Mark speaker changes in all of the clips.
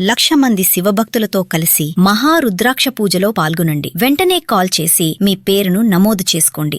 Speaker 1: 1,00,000 మంది శివభక్తులతో కలిసి మహారుద్రాక్ష పూజలో పాల్గొనండి. వెంటనే కాల్ చేసి మీ పేరును నమోదు చేసుకోండి.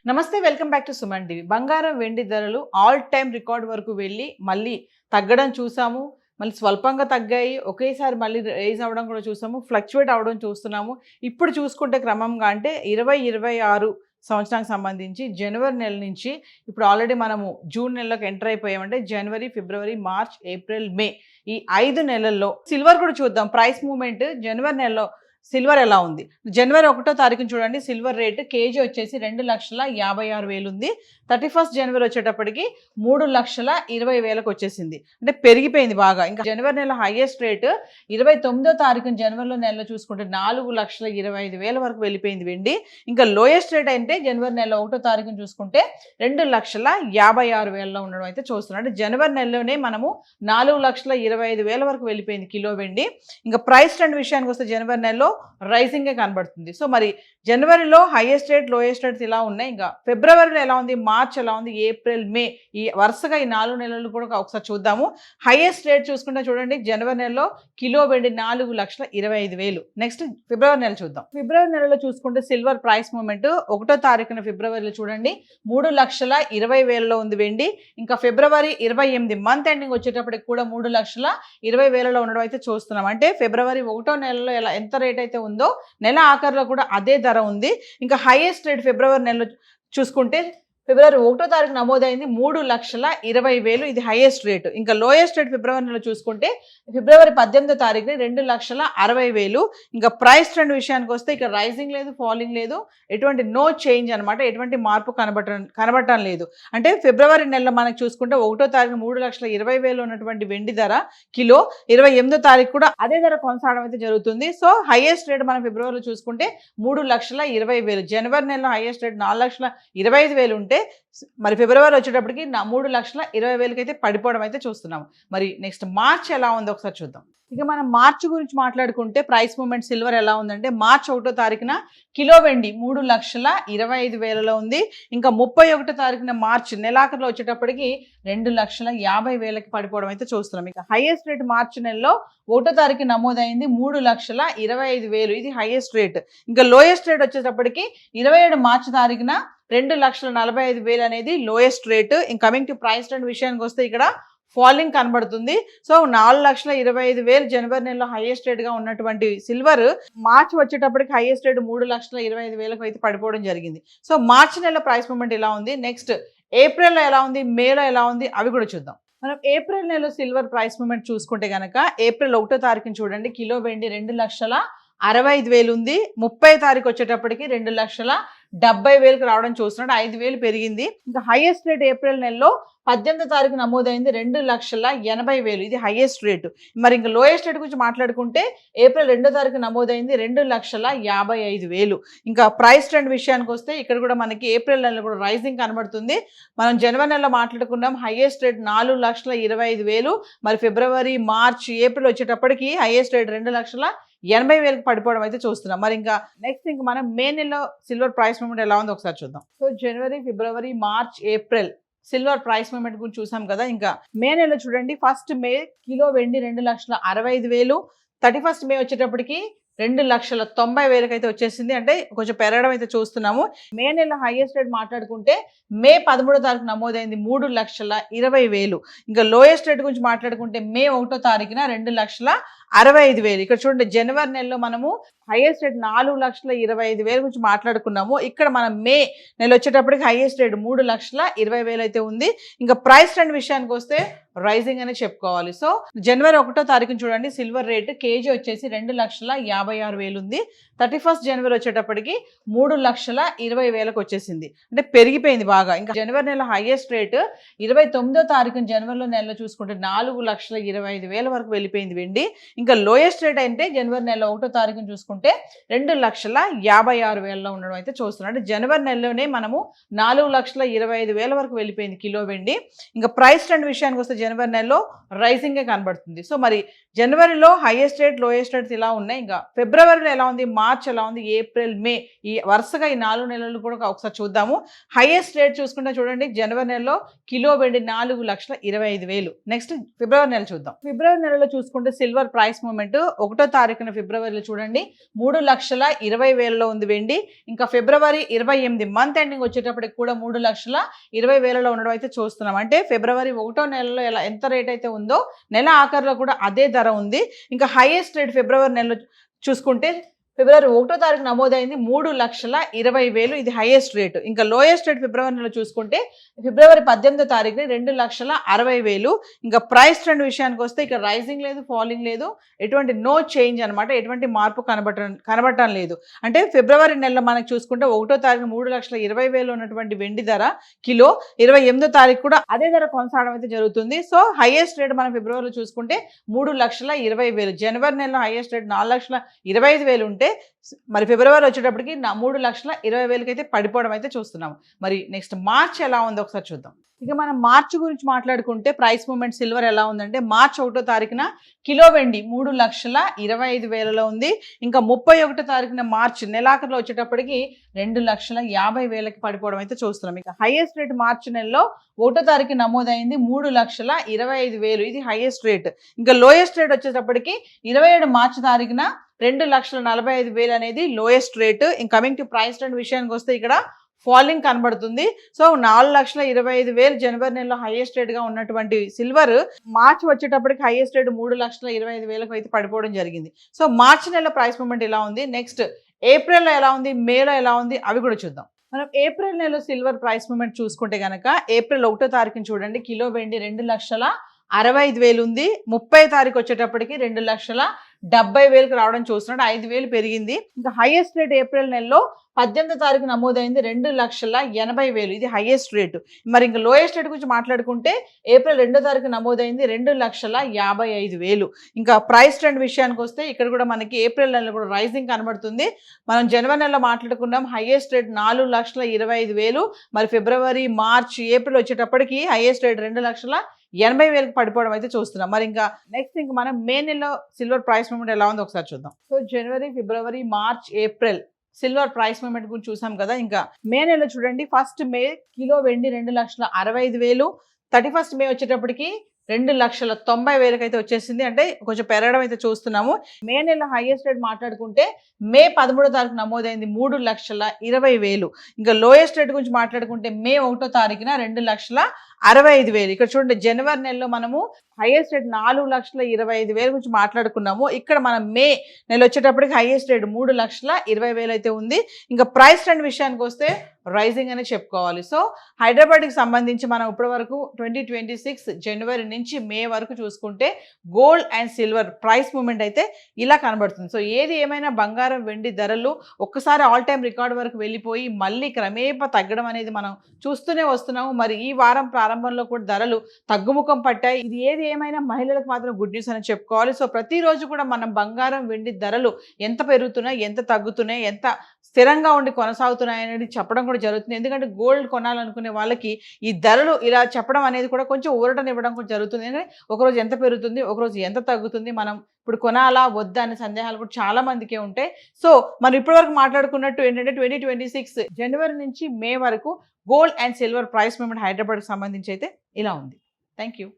Speaker 2: నమస్తే, welcome back to Suman TV. బంగారం వెండి ధరలు ఆల్ టైమ్ రికార్డ్ వరకు వెళ్ళి మళ్ళీ తగ్గడం చూసాము. మళ్ళీ స్వల్పంగా తగ్గాయి, ఒకేసారి మళ్ళీ రైజ్ అవ్వడం కూడా చూసాము, ఫ్లక్చువేట్ అవ్వడం చూస్తున్నాము. ఇప్పుడు చూసుకుంటే క్రమంగా అంటే 2026 సంవత్సరానికి సంబంధించి జనవరి నెల నుంచి ఇప్పుడు ఆల్రెడీ మనము జూన్ నెలలోకి ఎంటర్ అయిపోయామంటే జనవరి, ఫిబ్రవరి, మార్చ్, ఏప్రిల్, మే ఈ 5 నెలల్లో సిల్వర్ కూడా చూద్దాం. ప్రైస్ మూవ్మెంట్ జనవరి నెలలో సిల్వర్ ఎలా ఉంది? జనవరి 1వ తారీఖున చూడండి, సిల్వర్ రేటు కేజీ వచ్చేసి 2,56,000 ఉంది. 31 జనవరి వచ్చేటప్పటికి 3,20,000 వచ్చేసింది. అంటే పెరిగిపోయింది బాగా. ఇంకా జనవరి నెల హైయెస్ట్ రేటు 29వ తారీఖున జనవరిలో నెలలో చూసుకుంటే 4,25,000 వరకు వెళ్ళిపోయింది వెండి. ఇంకా లోయెస్ట్ రేట్ అంటే జనవరి నెల 1వ తారీఖున చూసుకుంటే 2,56,000 ఉండడం అయితే చూస్తున్నాం. అంటే జనవరి నెలలోనే మనము 4,25,000 వరకు వెళ్ళిపోయింది కిలో వెండి. ఇంకా ప్రైస్ ట్రెండ్ విషయానికి వస్తే జనవరి నెలలో రైజింగే కనబడుతుంది. సో మరి జనవరిలో హైయెస్ట్ రేట్, లోయెస్ట్ రేట్స్ ఇలా ఉన్నాయి. ఇంకా ఫిబ్రవరిలో ఎలా ఉంది, మార్చ్ ఎలా ఉంది, ఏప్రిల్, మే ఈ వరుసగా ఈ 4 నెలలు కూడా ఒకసారి చూద్దాము. హైయెస్ట్ రేట్ చూసుకుంటే చూడండి, జనవరి నెలలో కిలో వెండి 4,25,000. నెక్స్ట్ ఫిబ్రవరి నెల చూద్దాం. ఫిబ్రవరి నెలలో చూసుకుంటే సిల్వర్ ప్రైస్ మూమెంట్ 1వ తారీఖున ఫిబ్రవరిలో చూడండి 3,20,000 ఉంది వెండి. ఇంకా ఫిబ్రవరి 28 మంత్ ఎండింగ్ వచ్చేటప్పటికి కూడా 3,20,000 ఉండడం అయితే చూస్తున్నాం. అంటే ఫిబ్రవరి 1వ నెలలో ఎంత రేట్ అయితే ఉందో నెల ఆఖరిలో కూడా అదే ధర ఉంది. ఇంకా హైయెస్ట్ రేట్ ఫిబ్రవరి నెలలో చూసుకుంటే ఫిబ్రవరి 1వ తారీఖు నమోదైంది 3,20,000. ఇది హైయెస్ట్ రేటు. ఇంకా లోయెస్ట్ రేట్ ఫిబ్రవరి నెలలో చూసుకుంటే ఫిబ్రవరి 18వ తారీఖుని 2,60,000. ఇంకా ప్రైస్ ట్రెండ్ విషయానికి వస్తే ఇక్కడ రైజింగ్ లేదు, ఫాలింగ్ లేదు, ఎటువంటి నో చేంజ్ అనమాట, ఎటువంటి మార్పు కనబడటం లేదు. అంటే ఫిబ్రవరి నెలలో మనకు చూసుకుంటే 1వ తారీఖు 3,20,000 ఉన్నటువంటి వెండి ధర కిలో 28వ తారీఖు కూడా అదే ధర కొనసాగడం అయితే జరుగుతుంది. సో హైయెస్ట్ రేట్ మనం ఫిబ్రవరిలో చూసుకుంటే 3,20,000. జనవరి నెలలో హైయెస్ట్ రేట్ 4,25,000 ఉంటే మరి ఫిబ్రవరి వచ్చేటప్పటికి 3,20,000 అయితే పడిపోవడం అయితే చూస్తున్నాము. మరి నెక్స్ట్ మార్చ్ ఎలా ఉందో ఒకసారి చూద్దాం. ఇక మనం మార్చ్ గురించి మాట్లాడుకుంటే ప్రైస్ మూమెంట్ సిల్వర్ ఎలా ఉందంటే మార్చ్ 1వ తారీఖున కిలో వెండి 3,25,000 ఉంది. ఇంకా 31వ తారీఖున మార్చ్ నెలాఖరులో వచ్చేటప్పటికి 2,50,000 పడిపోవడం అయితే చూస్తున్నాం. ఇక హైయెస్ట్ రేట్ మార్చ్ నెలలో 1వ తారీఖు నమోదైంది 3,25,000. ఇది హైయెస్ట్ రేట్. ఇంకా లోయెస్ట్ రేట్ వచ్చేటప్పటికి 27 మార్చి తారీఖున 2,45,000 అనేది లోయెస్ట్ రేటు. ఇంక కమింగ్ టు ప్రైస్ ట్రెండ్ విషయానికి వస్తే ఇక్కడ ఫాలింగ్ కనబడుతుంది. సో 4,25,000 జనవరి నెలలో హైయెస్ట్ రేట్ గా ఉన్నటువంటి సిల్వర్ మార్చ్ వచ్చేటప్పటికి హైయెస్ట్ రేట్ 3,25,000 అయితే పడిపోవడం జరిగింది. సో మార్చ్ నెల ప్రైస్ మూమెంట్ ఇలా ఉంది. నెక్స్ట్ ఏప్రిల్లో ఎలా ఉంది, మేలో ఎలా ఉంది అవి కూడా చూద్దాం. మనం ఏప్రిల్ నెలలో సిల్వర్ ప్రైస్ మూమెంట్ చూసుకుంటే కనుక ఏప్రిల్ 1వ తారీఖున చూడండి కిలో వెండి 2,65,000 ఉంది. 30వ తారీఖు వచ్చేటప్పటికి 2,70,000 రావడం చూస్తున్నాడు. 5,000 పెరిగింది. ఇంకా హైయెస్ట్ రేట్ ఏప్రిల్ నెలలో 18వ తారీఖు నమోదైంది 2,80,000. ఇది హైయెస్ట్ రేటు. మరి ఇంకా లోయెస్ట్ రేట్ గురించి మాట్లాడుకుంటే ఏప్రిల్ 2వ తారీఖు నమోదైంది 2,55,000. ఇంకా ప్రైస్ ట్రెండ్ విషయానికి వస్తే ఇక్కడ కూడా మనకి ఏప్రిల్ నెలలో కూడా రైజింగ్ కనబడుతుంది. మనం జనవరి నెలలో మాట్లాడుకున్నాం హైయెస్ట్ రేట్ 4,25,000. మరి ఫిబ్రవరి, మార్చ్, ఏప్రిల్ వచ్చేటప్పటికి హైయెస్ట్ రేట్ 2,80,000 పడిపోవడం అయితే చూస్తున్నాం. మరి ఇంకా నెక్స్ట్ ఇంకా మనం మే నెలలో సిల్వర్ ప్రైస్ మూమెంట్ ఎలా ఉందో ఒకసారి చూద్దాం. సో జనవరి, ఫిబ్రవరి, March, April silver price moment గురించి చూసాం కదా. ఇంకా మే నెలలో చూడండి, ఫస్ట్ మే కిలో వెండి 2,65,000. 31 మే వచ్చేటప్పటికి 2,90,000 అయితే వచ్చేసింది. అంటే కొంచెం పెరగడం అయితే చూస్తున్నాము. మే నెల హైయెస్ట్ రేట్ మాట్లాడుకుంటే మే 13వ తారీఖు నమోదైంది 3,20,000. ఇంకా లోయెస్ట్ రేట్ గురించి మాట్లాడుకుంటే మే 1వ తారీఖున 2,65,000. ఇక్కడ చూడండి జనవరి నెలలో మనము హైయెస్ట్ రేట్ 4,25,000 గురించి మాట్లాడుకున్నాము. ఇక్కడ మనం మే నెల వచ్చేటప్పటికి హైయెస్ట్ రేట్ 3,20,000 అయితే ఉంది. ఇంకా ప్రైస్ ట్రెండ్ విషయానికి వస్తే రైజింగ్ అనే చెప్పుకోవాలి. సో జనవరి 1వ తారీఖున చూడండి సిల్వర్ రేట్ కేజీ వచ్చేసి 2,56,000 ఉంది. 31 జనవరి వచ్చేటప్పటికి 3,20,000 వచ్చేసింది. అంటే పెరిగిపోయింది బాగా. ఇంకా జనవరి నెల హైయెస్ట్ రేట్ 29వ తారీఖున జనవరిలో నెలలో చూసుకుంటే 4,25,000 వరకు వెళ్ళిపోయింది వెండి. ఇంకా లోయెస్ట్ రేట్ అంటే జనవరి నెల 1వ తారీఖున చూసుకుంటే చూసుకుంటే 2,56,000 ఉండడం అయితే చూస్తున్నాం. అంటే జనవరి నెలలోనే మనము 4,25,000 వరకు వెళ్ళిపోయింది కిలో వెండి. ఇంకా ప్రైస్ ట్రెండ్ విషయానికి వస్తే జనవరి నెలలో రైజింగే కనబడుతుంది. సో మరి జనవరిలో హైయెస్ట్ రేట్ లోయెస్ట్ రేట్స్ ఇలా ఉన్నాయి. ఇంకా ఫిబ్రవరిలో ఎలా ఉంది, మార్చ్ ఎలా ఉంది, ఏప్రిల్ మే ఈ వరుసగా ఈ 4 నెలలు కూడా ఒకసారి చూద్దాము. హైయెస్ట్ రేట్ చూసుకుంటే చూడండి, జనవరి నెలలో కిలో వెండి 4,25,000. నెక్స్ట్ ఫిబ్రవరి నెల చూద్దాం. ఫిబ్రవరి నెలలో చూసుకుంటే సిల్వర్ ప్రైస్ మూమెంట్ 1వ తారీఖున ఫిబ్రవరిలో చూడండి 3,20,000 ఉంది వెండి. ఇంకా ఫిబ్రవరి 28 మంత్ ఎండింగ్ వచ్చేటప్పటికి కూడా 3,20,000 ఉండడం అయితే చూస్తున్నాం. అంటే ఫిబ్రవరి 1వ నెలలో ఎంత రేట్ అయితే ఉందో నెల ఆఖరిలో కూడా అదే ధర ఉంది. ఇంకా హైయెస్ట్ రేట్ ఫిబ్రవరి నెలలో చూసుకుంటే ఫిబ్రవరి 1వ తారీఖు నమోదైంది 3,20,000. ఇది హైయెస్ట్ రేటు. ఇంకా లోయెస్ట్ రేట్ ఫిబ్రవరి నెలలో చూసుకుంటే ఫిబ్రవరి 18వ తారీఖుని 2,60,000. ఇంకా ప్రైస్ ట్రెండ్ విషయానికి వస్తే ఇక్కడ రైజింగ్ లేదు, ఫాలింగ్ లేదు, ఎటువంటి నో చేంజ్ అనమాట, ఎటువంటి మార్పు కనబడటం లేదు. అంటే ఫిబ్రవరి నెలలో మనకు చూసుకుంటే 1వ తారీఖు 3,20,000 ఉన్నటువంటి వెండి ధర కిలో 28వ తారీఖు కూడా అదే ధర కొనసాగడం అయితే జరుగుతుంది. సో హైయెస్ట్ రేట్ మనం ఫిబ్రవరిలో చూసుకుంటే 3,20,000. జనవరి నెలలో హైయెస్ట్ రేట్ 4,25,000 ఉంటే మరి ఫిబ్రవరి వచ్చేటప్పటికి 3,20,000 అయితే పడిపోవడం అయితే చూస్తున్నాము. మరి నెక్స్ట్ మార్చ్ ఎలా ఉందో ఒకసారి చూద్దాం. ఇక మనం మార్చ్ గురించి మాట్లాడుకుంటే ప్రైస్ మూమెంట్ సిల్వర్ ఎలా ఉందంటే మార్చ్ 1వ తారీఖున కిలో వెండి 3,25,000 ఉంది. ఇంకా 31వ తారీఖున మార్చ్ నెలాఖరులో వచ్చేటప్పటికి 2,50,000 పడిపోవడం అయితే చూస్తున్నాం. ఇక హైయెస్ట్ రేట్ మార్చ్ నెలలో 1వ తారీఖు నమోదైంది 3,25,000. ఇది హైయెస్ట్ రేట్. ఇంకా లోయెస్ట్ రేట్ వచ్చేటప్పటికి 27 మార్చి తారీఖున 2,45,000 అనేది లోయెస్ట్ రేట్. ఇంక కమింగ్ టు ప్రైస్ ట్రెండ్ విషయానికి వస్తే ఇక్కడ ఫాలింగ్ కనబడుతుంది. సో 4,25,000 జనవరి నెలలో హైయెస్ట్ రేట్ గా ఉన్నటువంటి సిల్వర్ మార్చ్ వచ్చేటప్పటికి హైయెస్ట్ రేట్ 3,25,000 అయితే పడిపోవడం జరిగింది. సో మార్చ్ నెల ప్రైస్ మూమెంట్ ఇలా ఉంది. నెక్స్ట్ ఏప్రిల్లో ఎలా ఉంది, మేలో ఎలా ఉంది అవి కూడా చూద్దాం. మనం ఏప్రిల్ నెలలో సిల్వర్ ప్రైస్ మూమెంట్ చూసుకుంటే కనుక ఏప్రిల్ 1వ తారీఖుని చూడండి కిలో వెండి 2,65,000 ఉంది. 30వ తారీఖు వచ్చేటప్పటికి 2,70,000 రావడం చూస్తున్నాడు. 5,000 పెరిగింది. ఇంకా హైయెస్ట్ రేట్ ఏప్రిల్ నెలలో 18వ తారీఖు నమోదైంది 2,80,000. ఇది హైయెస్ట్ రేటు. మరి ఇంకా లోయెస్ట్ రేట్ గురించి మాట్లాడుకుంటే ఏప్రిల్ 2వ తారీఖు నమోదైంది 2,55,000. ఇంకా ప్రైస్ ట్రెండ్ విషయానికి వస్తే ఇక్కడ కూడా మనకి ఏప్రిల్ నెలలో కూడా రైజింగ్ కనబడుతుంది. మనం జనవరి నెలలో మాట్లాడుకున్నాం హైయెస్ట్ రేట్ 4,25,000. మరి ఫిబ్రవరి, మార్చ్, ఏప్రిల్ వచ్చేటప్పటికి హైయెస్ట్ రేట్ 2,80,000 పడిపోవడం అయితే చూస్తున్నాం. మరి ఇంకా నెక్స్ట్ ఇంకా మనం మే నెలలో సిల్వర్ ప్రైస్ మూమెంట్ ఎలా ఉందో ఒకసారి చూద్దాం. సో జనవరి, ఫిబ్రవరి, March, April silver price moment గురించి చూసాం కదా. ఇంకా మే నెలలో చూడండి ఫస్ట్ మే కిలో వెండి 2,65,000. 31st మే వచ్చేటప్పటికి 2,90,000 అయితే వచ్చేసింది. అంటే కొంచెం పెరగడం అయితే చూస్తున్నాము. మే నెల హైయెస్ట్ రేట్ మాట్లాడుకుంటే మే 13వ తారీఖు నమోదైంది 3,20,000. ఇంకా లోయెస్ట్ రేట్ గురించి మాట్లాడుకుంటే మే 1వ తారీఖున 2,65,000. ఇక్కడ చూడండి జనవరి నెలలో మనము హైయెస్ట్ రేట్ 4,25,000 గురించి మాట్లాడుకున్నాము. ఇక్కడ మనం మే నెల వచ్చేటప్పటికి హైయెస్ట్ రేట్ 3,20,000 అయితే ఉంది. ఇంకా ప్రైస్ ట్రెండ్ విషయానికి వస్తే రైజింగ్ అనే చెప్పుకోవాలి. సో హైదరాబాద్కి సంబంధించి మనం ఇప్పటి వరకు 2026 జనవరి నుంచి మే వరకు చూసుకుంటే gold and silver price movement అయితే ఇలా కనబడుతుంది. సో ఏది ఏమైనా బంగారం, వెండి ధరలు ఒక్కసారి ఆల్ టైమ్ రికార్డ్ వరకు వెళ్ళిపోయి మళ్ళీ క్రమేపా తగ్గడం అనేది మనం చూస్తూనే వస్తున్నాము. మరి ఈ వారం ప్రారంభంలో కూడా ధరలు తగ్గుముఖం పట్టాయి. ఇది ఏది ఏమైనా మహిళలకు మాత్రం గుడ్ న్యూస్ అని చెప్పుకోవాలి. సో ప్రతిరోజు కూడా మనం బంగారం, వెండి ధరలు ఎంత పెరుగుతున్నాయి, ఎంత తగ్గుతున్నాయి, ఎంత స్థిరంగా ఉండి కొనసాగుతున్నాయి అనేది చెప్పడం కూడా జరుగుతుంది. ఎందుకంటే గోల్డ్ కొనాలనుకునే వాళ్ళకి ఈ ధరలు ఇలా చెప్పడం అనేది కూడా కొంచెం ఊరటనివ్వడం కూడా జరుగుతుంది. ఎందుకంటే ఒకరోజు ఎంత పెరుగుతుంది, ఒకరోజు ఎంత తగ్గుతుంది, మనం ఇప్పుడు కొనాలా వద్దా అనే సందేహాలు కూడా చాలా మందికే ఉంటాయి. సో మనం ఇప్పటివరకు మాట్లాడుకున్నట్టు ఏంటంటే 2026 జనవరి నుంచి మే వరకు gold and silver price movement హైదరాబాద్కి సంబంధించి అయితే ఇలా ఉంది. Thank you.